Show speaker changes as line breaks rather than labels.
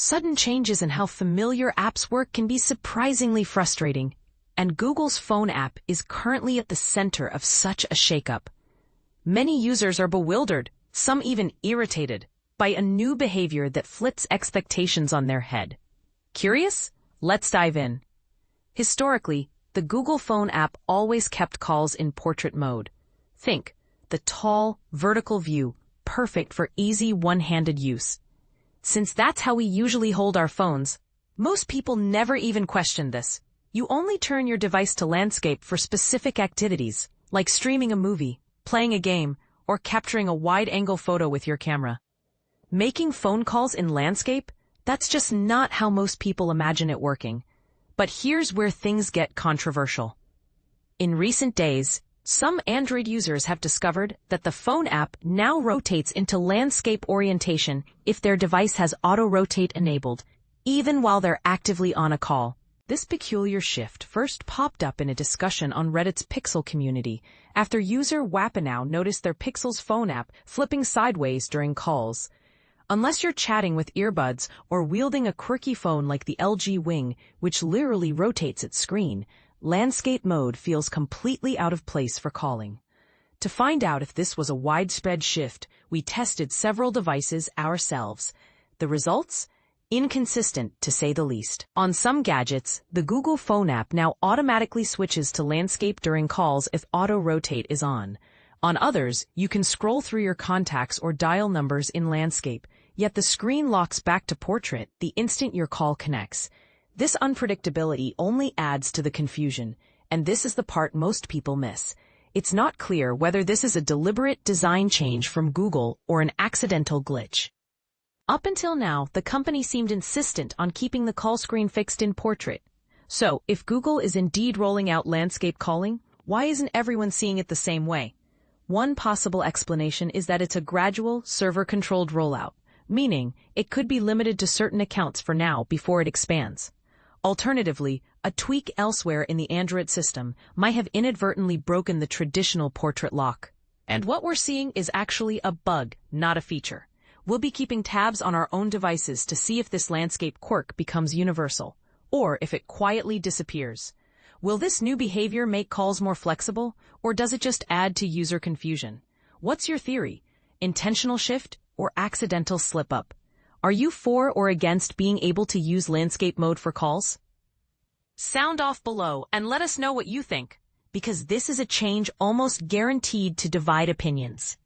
Sudden changes in how familiar apps work can be surprisingly frustrating, and Google's phone app is currently at the center of such a shakeup. Many users are bewildered, some even irritated, by a new behavior that flips expectations on their head. Curious? Let's dive in. Historically, the Google phone app always kept calls in portrait mode. Think, the tall, vertical view, perfect for easy one-handed use. Since that's how we usually hold our phones, most people never even question this. You only turn your device to landscape for specific activities, like streaming a movie, playing a game, or capturing a wide-angle photo with your camera. Making phone calls in landscape? That's just not how most people imagine it working. But here's where things get controversial. In recent days, some Android users have discovered that the phone app now rotates into landscape orientation if their device has auto-rotate enabled, even while they're actively on a call. This peculiar shift first popped up in a discussion on Reddit's Pixel community after user Wapanow noticed their Pixel's phone app flipping sideways during calls. Unless you're chatting with earbuds or wielding a quirky phone like the LG Wing, which literally rotates its screen, landscape mode feels completely out of place for calling. To find out if this was a widespread shift, we tested several devices ourselves. The results? Inconsistent, to say the least. On some gadgets, the Google phone app now automatically switches to landscape during calls if auto-rotate is on. On others, you can scroll through your contacts or dial numbers in landscape, yet the screen locks back to portrait the instant your call connects. This unpredictability only adds to the confusion, and this is the part most people miss. It's not clear whether this is a deliberate design change from Google or an accidental glitch. Up until now, the company seemed insistent on keeping the call screen fixed in portrait. So, if Google is indeed rolling out landscape calling, why isn't everyone seeing it the same way? One possible explanation is that it's a gradual, server-controlled rollout, meaning it could be limited to certain accounts for now before it expands. Alternatively, a tweak elsewhere in the Android system might have inadvertently broken the traditional portrait lock. And what we're seeing is actually a bug, not a feature. We'll be keeping tabs on our own devices to see if this landscape quirk becomes universal, or if it quietly disappears. Will this new behavior make calls more flexible, or does it just add to user confusion? What's your theory? Intentional shift or accidental slip-up? Are you for or against being able to use landscape mode for calls? Sound off below and let us know what you think, because this is a change almost guaranteed to divide opinions.